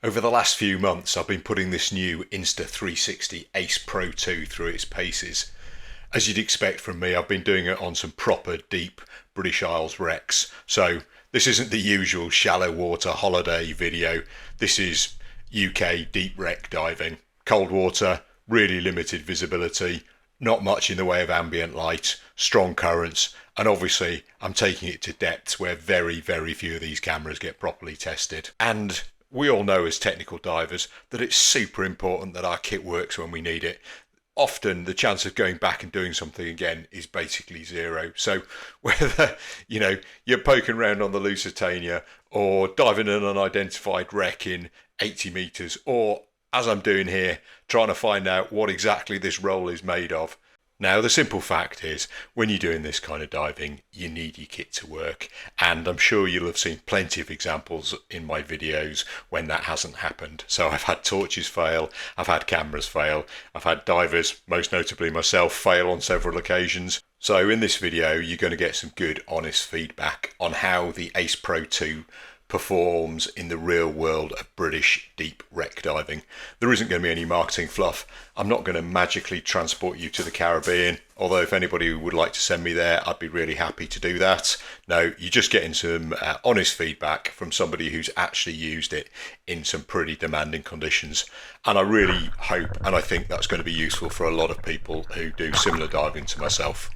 Over the last few months, I've been putting this new Insta360 Ace Pro 2 through its paces. As you'd expect from me, I've been doing it on some proper deep British Isles wrecks. So this isn't the usual shallow water holiday video. This is UK deep wreck diving. Cold water, really limited visibility, not much in the way of ambient light, strong currents, and obviously I'm taking it to depths where very, very few of these cameras get properly tested. And we all know as technical divers that it's super important that our kit works when we need it. Often the chance of going back and doing something again is basically zero. So whether you're poking around on the Lusitania or diving an unidentified wreck in 80 meters, or as I'm doing here, trying to find out what exactly this roll is made of. Now, the simple fact is, when you're doing this kind of diving, you need your kit to work. And I'm sure you'll have seen plenty of examples in my videos when that hasn't happened. So I've had torches fail, I've had cameras fail, I've had divers, most notably myself, fail on several occasions. So in this video, you're going to get some good, honest feedback on how the Ace Pro 2 performs in the real world of British deep wreck diving. There isn't going to be any marketing fluff. I'm not going to magically transport you to the Caribbean, although if anybody would like to send me there, I'd be really happy to do that. No, you're just getting some honest feedback from somebody who's actually used it in some pretty demanding conditions. And I really hope and I think that's going to be useful for a lot of people who do similar diving to myself.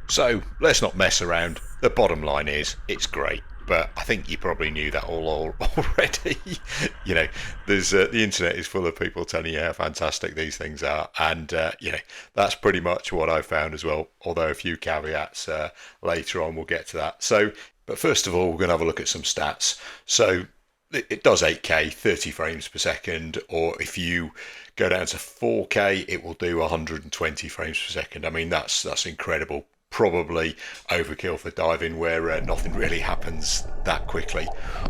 So let's not mess around. The bottom line is, it's great. But I think you probably knew that all already. There's the internet is full of people telling you how fantastic these things are, and that's pretty much what I found as well. Although a few caveats later on, we'll get to that. So, but first of all, we're going to have a look at some stats. So it does 8K, 30 frames per second, or if you go down to 4K, it will do 120 frames per second. I mean, that's incredible. Probably overkill for diving where nothing really happens that quickly.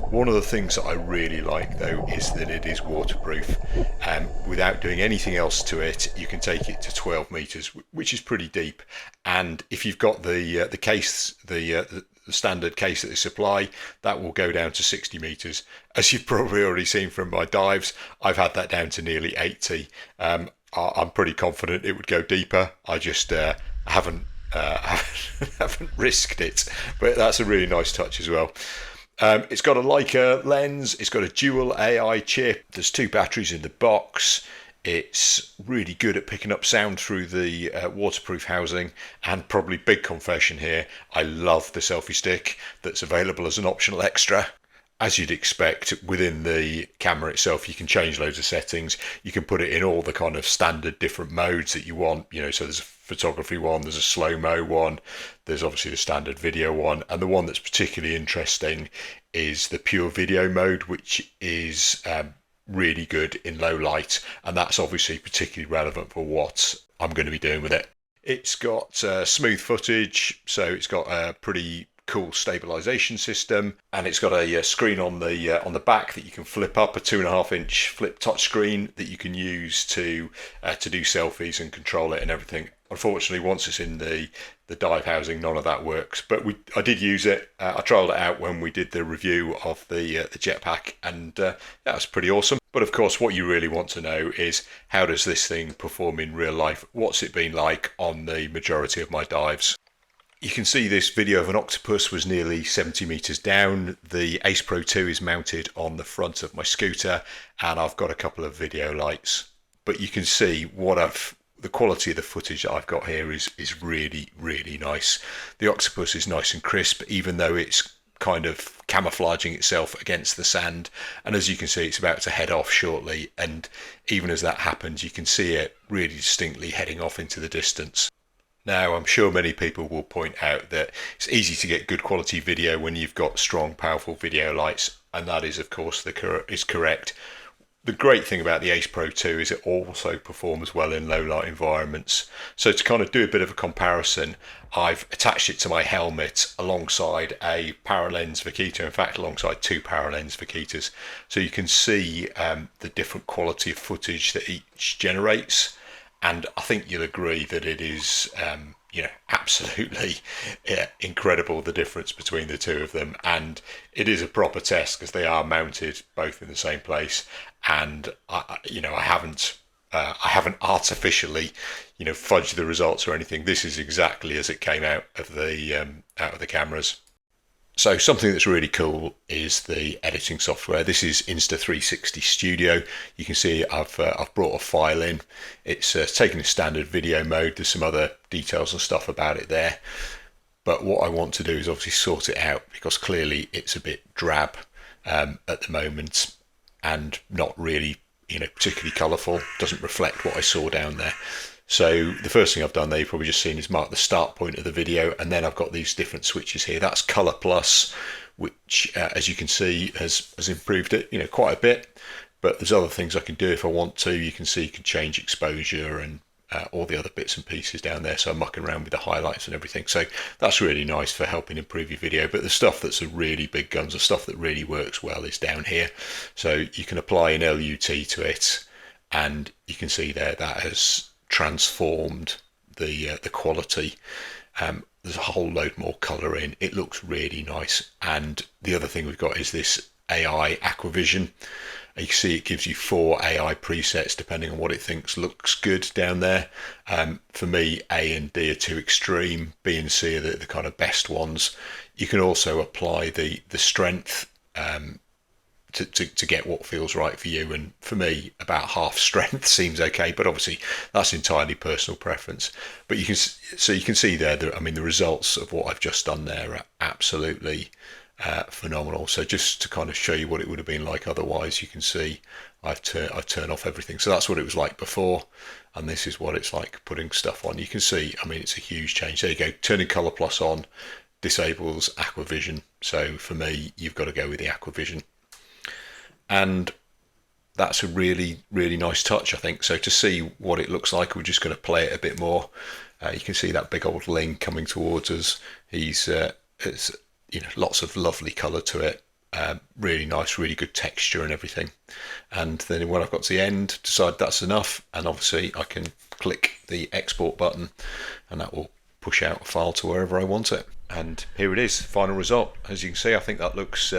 One of the things that I really like though is that it is waterproof. Without doing anything else to it, you can take it to 12 meters, which is pretty deep. And if you've got the case, the standard case that they supply, that will go down to 60 meters. As you've probably already seen from my dives, I've had that down to nearly 80. I'm pretty confident it would go deeper. I just haven't risked it, but that's a really nice touch as well. It's got a Leica lens, it's got a dual AI chip, there's 2 batteries in the box, it's really good at picking up sound through the waterproof housing, and probably big confession here, I love the selfie stick that's available as an optional extra. As you'd expect, within the camera itself, you can change loads of settings. You can put it in all the kind of standard different modes that you want. So there's a photography one, there's a slow-mo one, there's obviously the standard video one, and the one that's particularly interesting is the Purevideo mode, which is really good in low light, and that's obviously particularly relevant for what I'm going to be doing with it. It's got smooth footage, so it's got a pretty cool stabilization system, and it's got a screen on the back that you can flip up, a 2.5-inch flip touch screen that you can use to do selfies and control it and everything. Unfortunately, once it's in the dive housing, none of that works. But I did use it. I trialed it out when we did the review of the jetpack, and that was pretty awesome. But of course, what you really want to know is, how does this thing perform in real life? What's it been like on the majority of my dives? You can see this video of an octopus was nearly 70 meters down. The Ace Pro 2 is mounted on the front of my scooter, and I've got a couple of video lights. But you can see the quality of the footage that I've got here is really, really nice. The octopus is nice and crisp, even though it's kind of camouflaging itself against the sand. And as you can see, it's about to head off shortly. And even as that happens, you can see it really distinctly heading off into the distance. Now, I'm sure many people will point out that it's easy to get good quality video when you've got strong, powerful video lights, and that is, of course, is correct. The great thing about the Ace Pro 2 is it also performs well in low light environments. So to kind of do a bit of a comparison, I've attached it to my helmet alongside a Paralenz Vaquita, in fact alongside 2 Paralenz Vaquitas. So you can see the different quality of footage that each generates. And I think you'll agree that it is, absolutely incredible, the difference between the two of them. And it is a proper test because they are mounted both in the same place. And I haven't artificially, fudged the results or anything. This is exactly as it came out of the cameras. So something that's really cool is the editing software. This is Insta360 Studio. You can see I've brought a file in. It's taken a standard video mode. There's some other details and stuff about it there. But what I want to do is obviously sort it out, because clearly it's a bit drab at the moment and not really, particularly colourful. Doesn't reflect what I saw down there. So the first thing I've done there, you've probably just seen, is mark the start point of the video, and then I've got these different switches here. That's Color Plus, which as you can see has improved it, quite a bit. But there's other things I can do if I want to. You can see you can change exposure and all the other bits and pieces down there. So I'm mucking around with the highlights and everything. So that's really nice for helping improve your video. But the stuff that's a really big guns, the stuff that really works well, is down here. So you can apply an LUT to it, and you can see there that has transformed the quality. There's a whole load more colour in. It looks really nice. And the other thing we've got is this AI Aquavision. You can see it gives you 4 AI presets depending on what it thinks looks good down there. For me, A and D are too extreme. B and C are the kind of best ones. You can also apply the strength to get what feels right for you. And for me, about half strength seems okay, but obviously that's entirely personal preference. But you can see there that, the results of what I've just done there are absolutely phenomenal. So just to kind of show you what it would have been like otherwise, you can see I've turned off everything. So that's what it was like before, and this is what it's like putting stuff on. You can see, it's a huge change. There you go. Turning Color Plus on disables Aquavision. So for me, you've got to go with the Aquavision. And that's a really, really nice touch, I think. So to see what it looks like, we're just going to play it a bit more. You can see that big old Ling coming towards us. It's lots of lovely colour to it. Really nice, really good texture and everything. And then when I've got to the end, decide that's enough, and obviously I can click the export button, and that will push out a file to wherever I want it. And here it is, final result. As you can see, I think that looks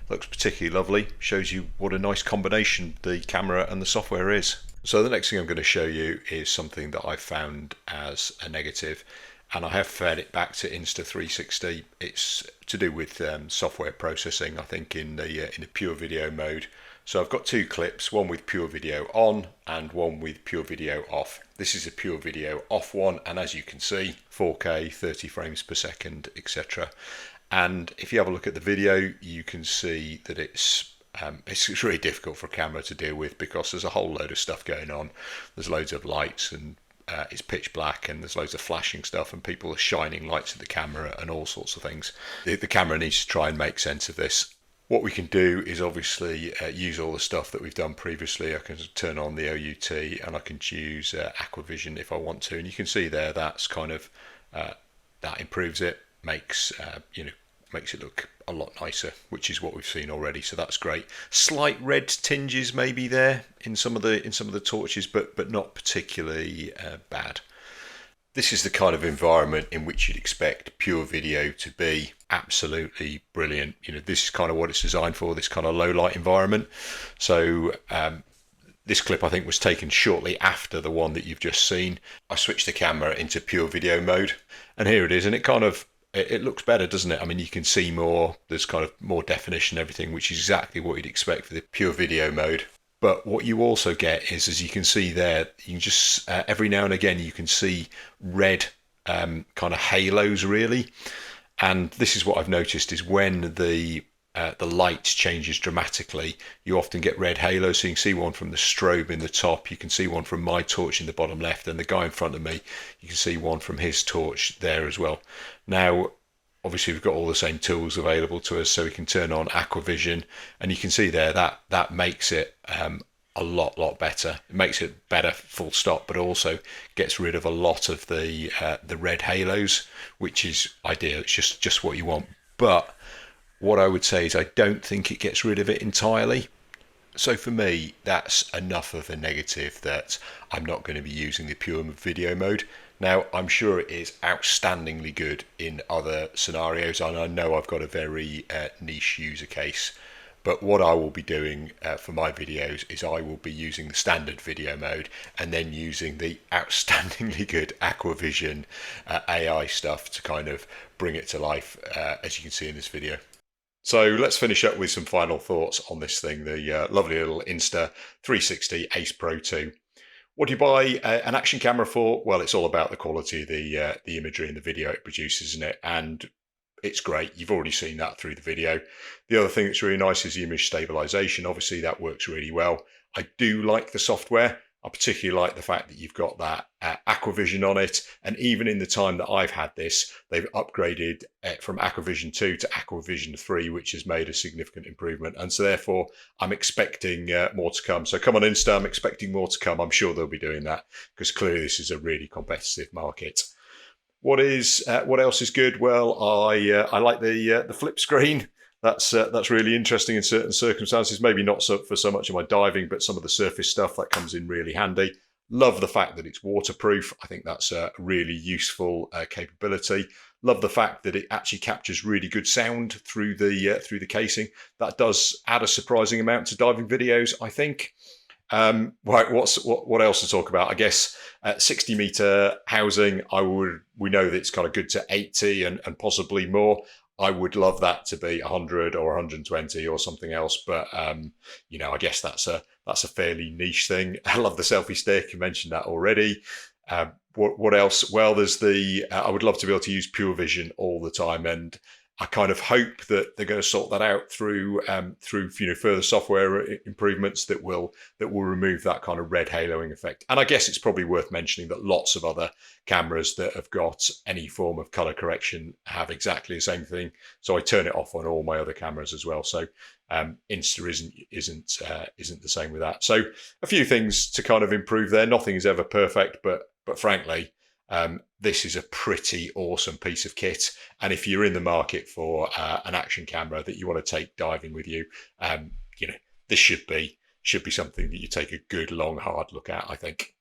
particularly lovely. Shows you what a nice combination the camera and the software is. So the next thing I'm going to show you is something that I found as a negative, and I have fed it back to Insta360. It's to do with software processing, I think, in the Purevideo mode. So I've got 2 clips, one with Purevideo on and one with Purevideo off. This is a Purevideo off one, and as you can see, 4K, 30 frames per second, etc. And if you have a look at the video, you can see that it's really difficult for a camera to deal with, because there's a whole load of stuff going on. There's loads of lights, and it's pitch black, and there's loads of flashing stuff, and people are shining lights at the camera and all sorts of things. The camera needs to try and make sense of this. What we can do is obviously use all the stuff that we've done previously. I can turn on the OUT, and I can choose Aquavision if I want to. And you can see there that's kind of that improves it, makes it look a lot nicer, which is what we've seen already. So that's great. Slight red tinges maybe there in some of the torches, but not particularly bad. This is the kind of environment in which you'd expect Purevideo to be. Absolutely brilliant. This is kind of what it's designed for, this kind of low light environment. So this clip, I think, was taken shortly after the one that you've just seen. I switched the camera into Purevideo mode, and here it is, and it looks better, doesn't it? You can see more, there's kind of more definition and everything, which is exactly what you'd expect for the Purevideo mode. But what you also get is, as you can see there, you can just, every now and again, you can see red kind of halos, really. And this is what I've noticed, is when the light changes dramatically, you often get red halos. So you can see one from the strobe in the top, you can see one from my torch in the bottom left, and the guy in front of me, you can see one from his torch there as well. Now, obviously we've got all the same tools available to us, so we can turn on Aquavision, and you can see there that makes it a lot better. It makes it better, full stop, but also gets rid of a lot of the red halos, which is ideal. It's just what you want. But what I would say is I don't think it gets rid of it entirely. So for me, that's enough of a negative that I'm not going to be using the pure video mode. Now, I'm sure it is outstandingly good in other scenarios, and I know I've got a very niche user case. But what I will be doing for my videos is I will be using the standard video mode and then using the outstandingly good Aquavision AI stuff to kind of bring it to life, as you can see in this video. So let's finish up with some final thoughts on this thing, the lovely little Insta360 Ace Pro 2. What do you buy an action camera for? Well, it's all about the quality of the imagery and the video it produces, isn't it? And it's great. You've already seen that through the video. The other thing that's really nice is the image stabilization. Obviously, that works really well. I do like the software. I particularly like the fact that you've got that Aquavision on it. And even in the time that I've had this, they've upgraded from Aquavision 2 to Aquavision 3, which has made a significant improvement. And so therefore, I'm expecting more to come. So come on Insta, I'm expecting more to come. I'm sure they'll be doing that because clearly this is a really competitive market. What else is good? Well, I like the flip screen. That's really interesting in certain circumstances. Maybe not for so much of my diving, but some of the surface stuff that comes in really handy. Love the fact that it's waterproof. I think that's a really useful capability. Love the fact that it actually captures really good sound through the casing. That does add a surprising amount to diving videos, I think. Right, what else to talk about? I guess 60-meter housing. We know that it's kind of good to 80 and possibly more. I would love that to be 100 or 120 or something else, but I guess that's a fairly niche thing. I love the selfie stick. You mentioned that already. What else? Well, there's I would love to be able to use Purevision all the time, and I kind of hope that they're going to sort that out through further software improvements that will remove that kind of red haloing effect. And I guess it's probably worth mentioning that lots of other cameras that have got any form of color correction have exactly the same thing. So I turn it off on all my other cameras as well. So Insta isn't the same with that. So a few things to kind of improve there. Nothing is ever perfect, but frankly, this is a pretty awesome piece of kit. And if you're in the market for an action camera that you want to take diving with you, this should be something that you take a good, long, hard look at, I think.